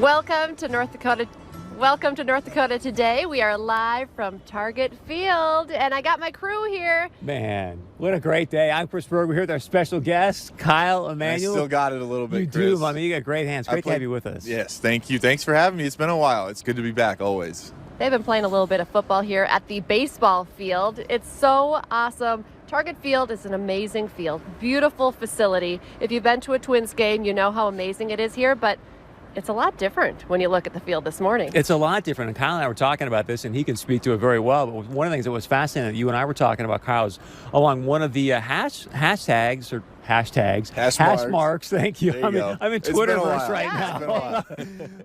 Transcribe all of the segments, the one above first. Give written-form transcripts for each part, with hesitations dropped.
Welcome to North Dakota. Welcome to North Dakota today. We are live from Target Field, and I got my crew here. Man, what a great day. I'm Chris Berg. We're here with our special guest, Kyle Emanuel. I still got it a little bit, You Chris. do, I mean, you got great hands. Great to have you with us. Yes, thank you. Thanks for having me. It's been a while. It's good to be back, always. They've been playing a little bit of football here at the baseball field. It's so awesome. Target Field is an amazing field, beautiful facility. If you've been to a Twins game, you know how amazing it is here, but it's a lot different when you look at the field this morning. It's a lot different, and Kyle and I were talking about this, and he can speak to it very well. But one of the things that was fascinating that you and I were talking about, Kyle, is along one of the hash marks. Thank you. I'm in Twitterverse right now.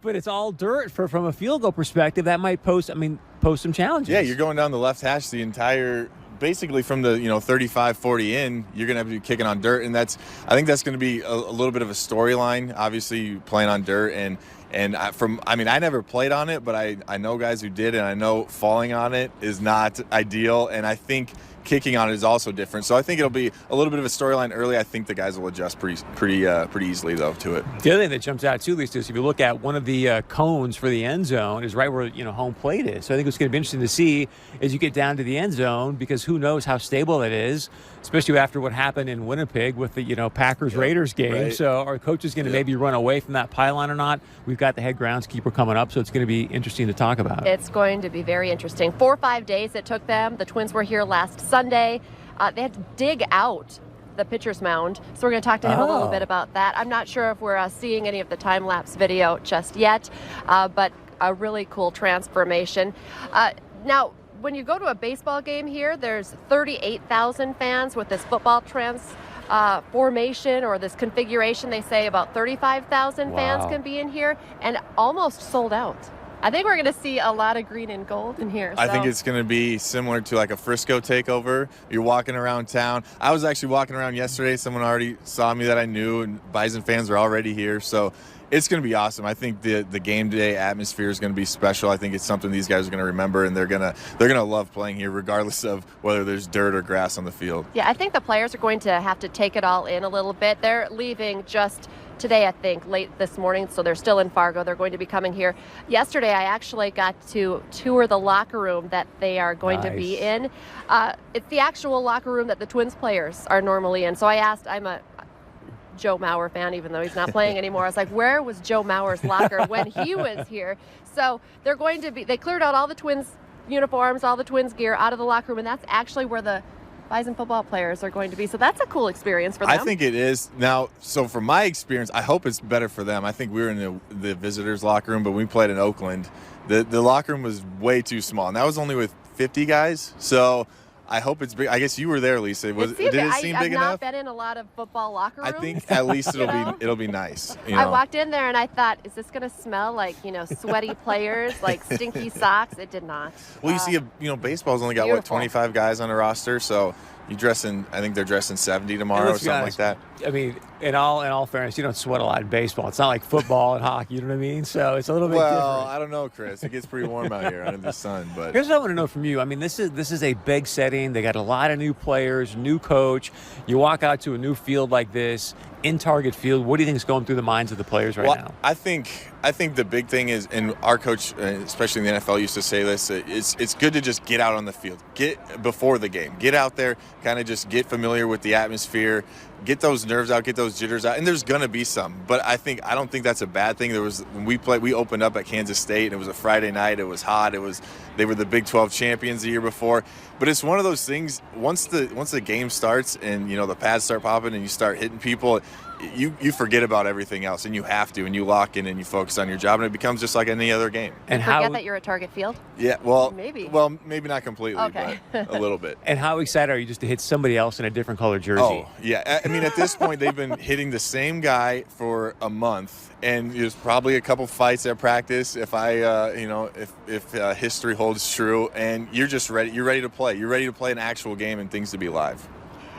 But it's all dirt from a field goal perspective. That might pose some challenges. Yeah, you're going down the left hash the entire. Basically from the 35-40 in, you're going to have to be kicking on dirt, and I think that's going to be a little bit of a storyline. Obviously, playing on dirt, and I never played on it, but I know guys who did, and I know falling on it is not ideal, and I think kicking on it is also different. So I think it'll be a little bit of a storyline early. I think the guys will adjust pretty easily though to it. The other thing that jumps out too, Lisa, is if you look at one of the cones for the end zone is right where home plate is. So I think it's going to be interesting to see as you get down to the end zone, because who knows how stable it is, especially after what happened in Winnipeg with the Packers-Raiders game. Right. So our coach is going to maybe run away from that pylon or not. We've got the head groundskeeper coming up, so it's going to be interesting to talk about. It's going to be very interesting. 4 or 5 days it took them. The Twins were here last Sunday. They had to dig out the pitcher's mound, so we're going to talk to him a little bit about that. I'm not sure if we're seeing any of the time-lapse video just yet, but a really cool transformation. Now, when you go to a baseball game here, there's 38,000 fans. With this football formation or this configuration, they say about 35,000 fans can be in here, and almost sold out. I think we're going to see a lot of green and gold in here. I think it's going to be similar to like a Frisco takeover. You're walking around town. I was actually walking around yesterday. Someone already saw me that I knew, and Bison fans are already here. So it's going to be awesome. I think the game day atmosphere is going to be special. I think it's something these guys are going to remember, and they're going to love playing here regardless of whether there's dirt or grass on the field. Yeah, I think the players are going to have to take it all in a little bit. They're leaving just today, I think, late this morning, so they're still in Fargo. They're going to be coming here. Yesterday, I actually got to tour the locker room that they are going to be in. It's the actual locker room that the Twins players are normally in. So I asked, I'm a Joe Mauer fan, even though he's not playing anymore. I was like, where was Joe Mauer's locker when he was here? So they cleared out all the Twins uniforms, all the Twins gear out of the locker room, and that's actually where the Bison football players are going to be. So that's a cool experience for them. I think it is. Now, so from my experience, I hope it's better for them. I think we were in the visitors' locker room, but we played in Oakland. The locker room was way too small, and that was only with 50 guys. So I hope it's big. I guess you were there, Lisa. Did it seem big enough? I've not been in a lot of football locker rooms. I think at least it'll be nice. I walked in there and I thought, is this going to smell like sweaty players, like stinky socks? It did not. Well, you see, baseball's only got beautiful. 25 guys on a roster, so you dress in. I think they're dressed in 70 tomorrow or something like that. I mean, in all fairness, you don't sweat a lot in baseball. It's not like football and hockey. You know what I mean? So it's a little bit different. Well, I don't know, Chris. It gets pretty warm out here under the sun. But here's what I want to know from you. I mean, this is a big setting. They got a lot of new players, new coach. You walk out to a new field like this in Target Field. What do you think is going through the minds of the players right now? I think the big thing is, and our coach, especially in the NFL, used to say this, it's good to just get out on the field. Get before the game. Get out there, kind of just get familiar with the atmosphere, get those nerves out, get those jitters out, and there's going to be some. But I don't think that's a bad thing. When we opened up at Kansas State, and it was a Friday night. It was hot. They were the Big 12 champions the year before. But it's one of those things, once the game starts and the pads start popping and you start hitting people, you forget about everything else, and you have to, and you lock in and you focus on your job, and it becomes just like any other game. And forget that you're at Target Field? Yeah, well, maybe not completely, okay. But a little bit. And how excited are you just to hit somebody else in a different color jersey? Oh, yeah. I mean, at this point, they've been hitting the same guy for a month, and there's probably a couple fights at practice if history holds true, and you're just ready. You're ready to play. You're ready to play an actual game and things to be live.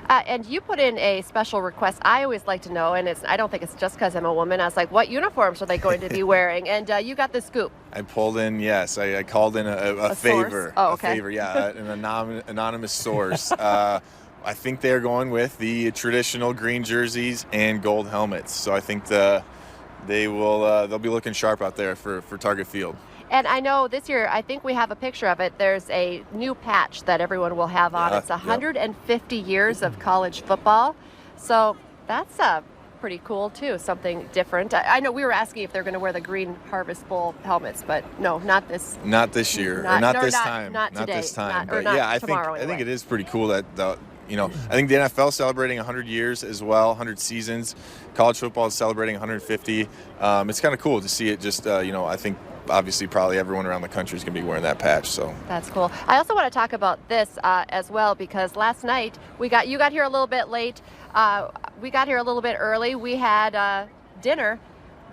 And you put in a special request. I always like to know, and I don't think it's just because I'm a woman. I was like, what uniforms are they going to be wearing? And you got the scoop. I pulled in, yes. I called in a favor. Source? Oh, okay. A favor, yeah, an anonymous source. I think they're going with the traditional green jerseys and gold helmets. So I think the they'll be looking sharp out there for Target Field. And I know this year, I think we have a picture of it. There's a new patch that everyone will have on. It's 150 years of college football. So that's pretty cool, too, something different. I know we were asking if they're going to wear the green Harvest Bowl helmets, but no, not this. Not this year. Not this time. Not today. This time. But yeah, I think it is pretty cool that I think the NFL is celebrating 100 years as well, 100 seasons. College football is celebrating 150. It's kind of cool to see it just, I think obviously probably everyone around the country is going to be wearing that patch. So that's cool. I also want to talk about this as well, because last night you got here a little bit late. We got here a little bit early. We had dinner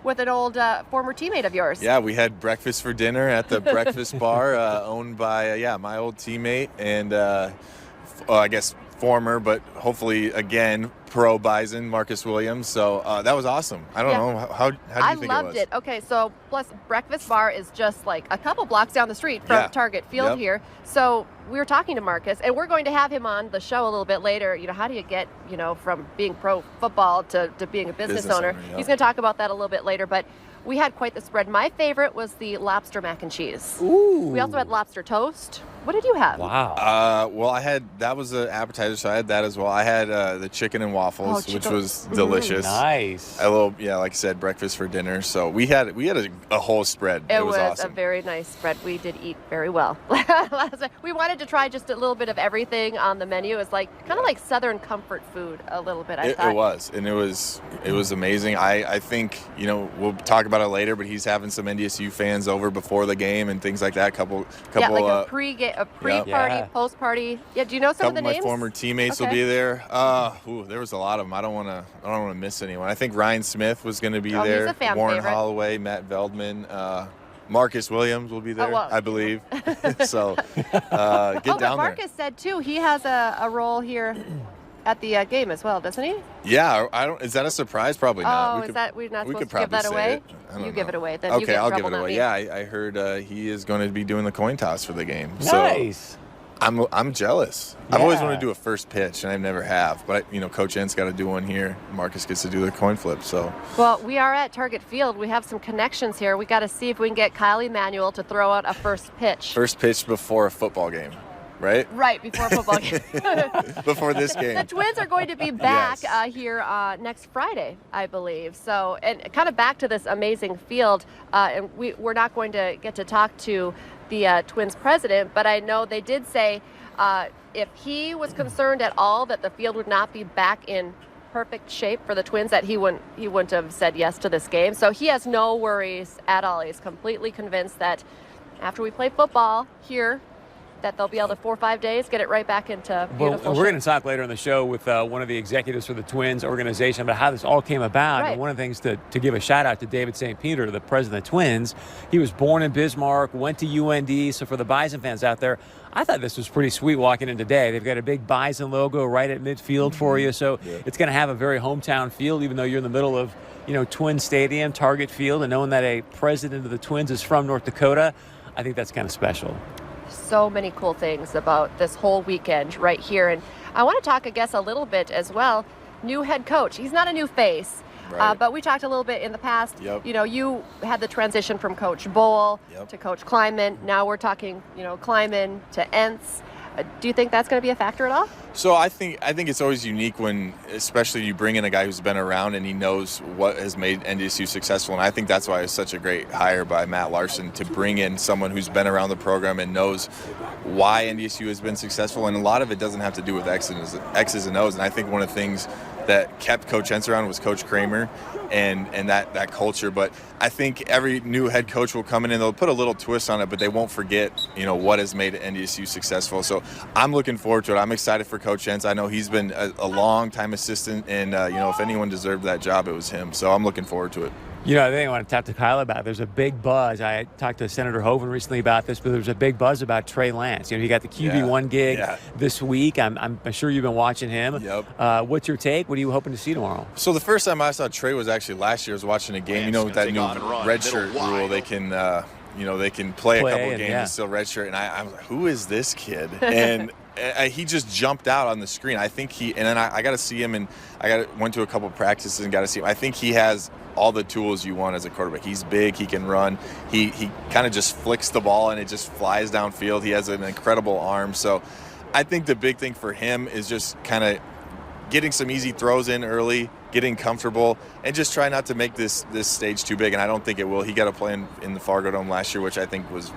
with an old former teammate of yours. Yeah, we had breakfast for dinner at the breakfast bar owned by my old teammate and I guess former, but hopefully again pro Bison, Marcus Williams. So that was awesome. I don't know how do you think it was? I loved it. Okay, so plus breakfast bar is just like a couple blocks down the street from Target Field here. So we were talking to Marcus, and we're going to have him on the show a little bit later. How do you get from being pro football to being a business owner? He's going to talk about that a little bit later, but we had quite the spread. My favorite was the lobster mac and cheese. Ooh. We also had lobster toast. What did you have? Wow. Well, that was an appetizer, so I had that as well. I had the chicken and waffles, which was delicious. Nice. A little, like I said, breakfast for dinner. So we had a whole spread. It was awesome. A very nice spread. We did eat very well. We wanted to try just a little bit of everything on the menu. It was kind of like Southern comfort food a little bit. I thought it was, and it was amazing. I think we'll talk about it later, but he's having some NDSU fans over before the game and things like that. Couple like a pre-party, post-party. Yeah, do you know some of the names? My former teammates will be there. There was a lot of them. I don't want to miss anyone. I think Ryan Smith was going to be there. He's a fan Warren favorite. Holloway, Matt Veldman, Marcus Williams will be there, I believe. So get down there. Marcus said too he has a role here at the game as well, doesn't he? Yeah, I don't. Is that a surprise? Probably not. We're not supposed to probably give that away? You give it away. Then okay, I'll give it away. Yeah, I heard he is going to be doing the coin toss for the game. Nice. So I'm jealous. Yeah. I've always wanted to do a first pitch, and I never have. But Coach Ent's got to do one here. Marcus gets to do the coin flip. So. Well, we are at Target Field. We have some connections here. We got to see if we can get Kyle Emanuel to throw out a first pitch. First pitch before a football game. Right? Right, before a football game. Before this game. The Twins are going to be back here next Friday, I believe. So, and kind of back to this amazing field, and we're not going to get to talk to the Twins president, but I know they did say if he was concerned at all that the field would not be back in perfect shape for the Twins, that he wouldn't have said yes to this game. So he has no worries at all. He's completely convinced that after we play football here, that they'll be able to 4 or 5 days get it right back into beautiful Well, we're going to talk later in the show with one of the executives for the Twins organization about how this all came about. Right. And one of the things to give a shout out to David St. Peter, the president of the Twins. He was born in Bismarck, went to UND. So for the Bison fans out there, I thought this was pretty sweet walking in today. They've got a big Bison logo right at midfield for you. So it's going to have a very hometown feel, even though you're in the middle of, Twin Stadium, Target Field, and knowing that a president of the Twins is from North Dakota, I think that's kind of special. So many cool things about this whole weekend right here. And I want to talk, I guess, a little bit as well. New head coach. He's not a new face, but we talked a little bit in the past. Yep. You had the transition from Coach Bowl to Coach Klieman. Now we're talking, Klieman to Entz. Do you think that's going to be a factor at all? So I think it's always unique when, especially you bring in a guy who's been around and he knows what has made NDSU successful. And I think that's why it's such a great hire by Matt Larson to bring in someone who's been around the program and knows why NDSU has been successful. And a lot of it doesn't have to do with X's and O's. And I think one of the things that kept Coach Entz around was Coach Kramer and that culture. But I think every new head coach will come in and they'll put a little twist on it, but they won't forget, what has made NDSU successful. So I'm looking forward to it. I'm excited for Coach Entz. I know he's been a long-time assistant, and, if anyone deserved that job, it was him. So I'm looking forward to it. I think I want to talk to Kyle about it. There's a big buzz. I talked to Senator Hoeven recently about this, but there's a big buzz about Trey Lance. You got the QB1 gig this week. I'm sure you've been watching him. Yep. What's your take? What are you hoping to see tomorrow? So the first time I saw Trey was actually last year. I was watching a game. With that new redshirt rule, they can they can play a couple of games and still redshirt. And I was like, who is this kid? And he just jumped out on the screen. I think and then I got to see him, and went to a couple practices and got to see him. I think he has all the tools you want as a quarterback. He's big, he can run, he kind of just flicks the ball and it just flies downfield. He has an incredible arm. So I think the big thing for him is just kind of getting some easy throws in early, getting comfortable, and just try not to make this stage too big. And I don't think it will. He got to play in the Fargo Dome last year, which I think was,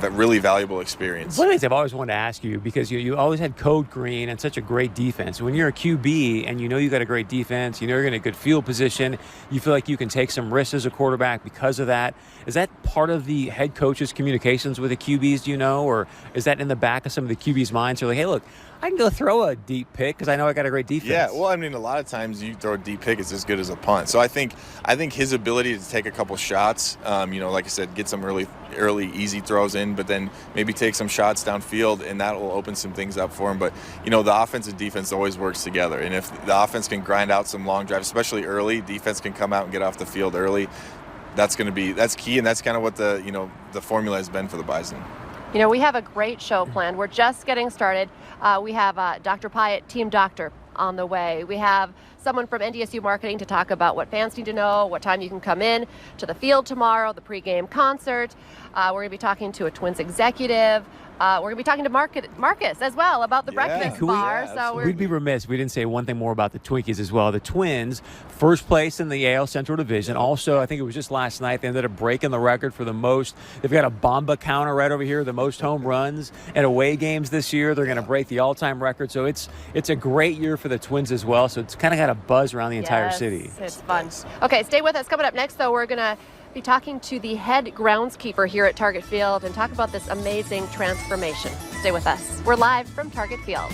a really valuable experience. One of the things I've always wanted to ask you, because you always had code green and such a great defense. When you're a QB and you got a great defense, you're in a good field position, you feel like you can take some risks as a quarterback because of that. Is that part of the head coach's communications with the QBs, or is that in the back of some of the QBs' minds? They're like, hey, look, I can go throw a deep pick because I know I got a great defense. Yeah, well, I mean, a lot of times you throw a deep pick, it's as good as a punt. So I think his ability to take a couple shots, like I said, get some early easy throws in, but then maybe take some shots downfield, and that will open some things up for him. But, the offense and defense always works together. And if the offense can grind out some long drives, especially early, defense can come out and get off the field early. That's key, and that's kind of what the formula has been for the Bison. We have a great show planned. We're just getting started. We have Dr. Pyatt, Team Doctor, on the way. We have someone from NDSU Marketing to talk about what fans need to know, what time you can come in to the field tomorrow, the pregame concert. We're going to be talking to a Twins executive. We're going to be talking to Marcus as well about the breakfast bar. So we'd be remiss if we didn't say one thing more about the Twinkies as well. The Twins, first place in the AL Central Division. Also, I think it was just last night, they ended up breaking the record for the most. They've got a Bomba counter right over here, the most home runs and away games this year. They're going to break the all-time record. So it's a great year for the Twins as well. So it's kind of got a buzz around the entire city. It's fun. Okay, stay with us. Coming up next, though, we're going to be talking to the head groundskeeper here at Target Field and talk about this amazing transformation. Stay with us. We're live from Target Field.